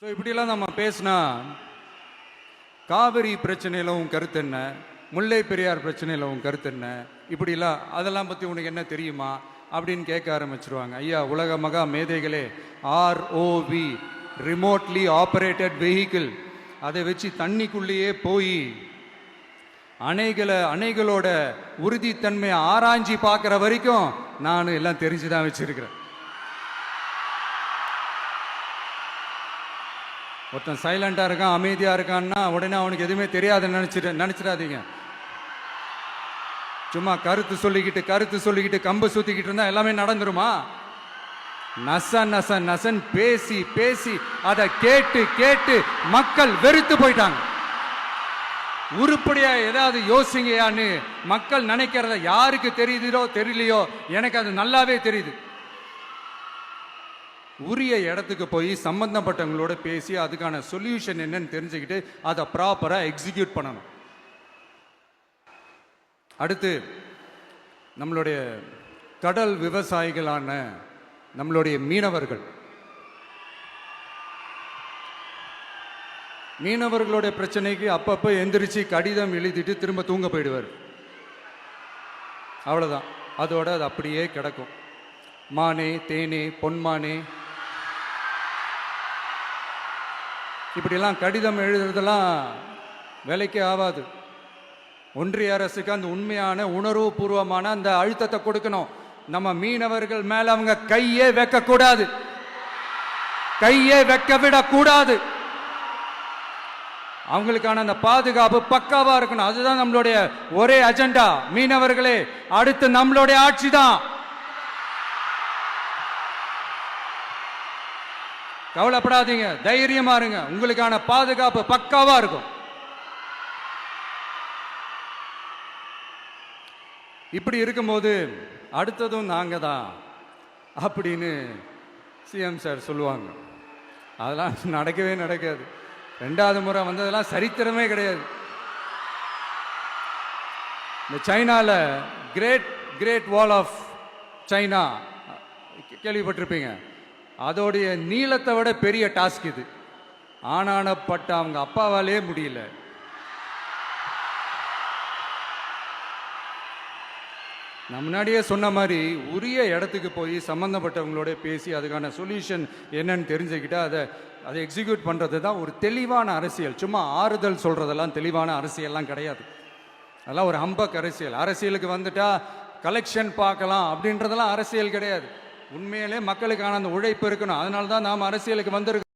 So இப்படிலாம் நம்ம பேசினா காவிரி பிரச்சனையில் உன் கருத்து என்ன, முல்லை பெரியார் பிரச்சனையில் உன் கருத்து என்ன, இப்படிலாம் அதெல்லாம் பற்றி உனக்கு என்ன தெரியுமா அப்படின்னு கேட்க ஆரம்பிச்சிருவாங்க. ஐயா, உலக மகா மேதைகளே, ROV, ரிமோட்லி ஆப்ரேட்டட் வெஹிக்கிள், அதை வச்சு தண்ணிக்குள்ளேயே போய் அணைகளோட உறுதித்தன்மையை ஆராய்ச்சி பார்க்குற வரைக்கும் நான் எல்லாம் தெரிஞ்சுதான் வச்சிருக்கிறேன். ஒருத்தன் சைலண்டா இருக்கான், அமைதியா இருக்கான்னா உடனே அவனுக்கு எதுவுமே தெரியாதுன்னு நினைச்சிடாதீங்க. சும்மா கருத்து சொல்லிக்கிட்டு கம்பு சுத்திக்கிட்டு இருந்தா எல்லாமே நடந்துருமா? நசன் பேசி பேசி அதை கேட்டு மக்கள் வெறுத்து போயிட்டாங்க. உருப்படியா ஏதாவது யோசிங்கயான்னு மக்கள் நினைக்கிறத யாருக்கு தெரியுதோ தெரியலையோ, எனக்கு அது நல்லாவே தெரியுது. உரிய இடத்துக்கு போய் சம்பந்தப்பட்டவங்களோட பேசி அதுக்கான சொல்யூஷன் என்னன்னு தெரிஞ்சுக்கிட்டு அதை ப்ராப்பரா எக்ஸிக்யூட் பண்ணணும். அடுத்து நம்மளுடைய கடல் விவசாயிகளான நம்மளுடைய மீனவர்களுடைய பிரச்சனைக்கு அப்பப்போ எந்திரிச்சு கடிதம் எழுதிட்டு திரும்ப தூங்க போயிடுவார். அவ்வளோதான், அதோட அது அப்படியே கிடக்கும். மானே தேனே பொன்மானே இப்படிலாம் கடிதம் எழுதுறதெல்லாம் வேலைக்கே ஆகாது. ஒன்றிய அரசுக்கு அந்த உண்மையான உணர்வுபூர்வமான அந்த அழுத்தத்தை கொடுக்கணும். நம்ம மீனவர்கள் மேல அவங்க கையே வைக்கக்கூடாது, கையே வைக்க விடக்கூடாது. அவங்களுக்கான அந்த பாதுகாப்பு பக்காவா இருக்கணும். அதுதான் நம்மளுடைய ஒரே அஜெண்டா. மீனவர்களே, அடுத்து நம்மளுடைய ஆட்சி தான். கவலைப்படாதீங்க, தைரியமா இருங்க, உங்களுக்கான பாதுகாப்பு பக்காவா இருக்கும். இப்படி இருக்கும்போது அடுத்ததும் நாங்க தான் அப்படின்னு சிஎம் சார் சொல்லுவாங்க. அதெல்லாம் நடக்கவே நடக்காது. 2வது முறை வந்ததெல்லாம் சரித்திரமே கிடையாது. இந்த சைனால கிரேட் வால் ஆஃப் சைனா கேள்விப்பட்டிருப்பீங்க. அதோடைய நீளத்தை விட பெரிய டாஸ்க் இது. ஆனானப்பட்ட அவங்க அப்பாவாலே முடியல. நான் முன்னாடியே சொன்ன மாதிரி உரிய இடத்துக்கு போய் சம்பந்தப்பட்டவங்களோட பேசி அதுக்கான சொல்யூஷன் என்னன்னு தெரிஞ்சுக்கிட்டு அதை எக்ஸிக்யூட் பண்ணுறது தான் ஒரு தெளிவான அரசியல். சும்மா ஆறுதல் சொல்கிறதெல்லாம் தெளிவான அரசியல்லாம் கிடையாது. அதெல்லாம் ஒரு ஹம்பக் அரசியல். அரசியலுக்கு வந்துட்டா கலெக்ஷன் பார்க்கலாம் அப்படின்றதெல்லாம் அரசியல் கிடையாது. உண்மையிலே மக்களுக்கான அந்த உழைப்பு இருக்கணும். அதனால தான் நாம் அரசியலுக்கு வந்திருக்கோம்.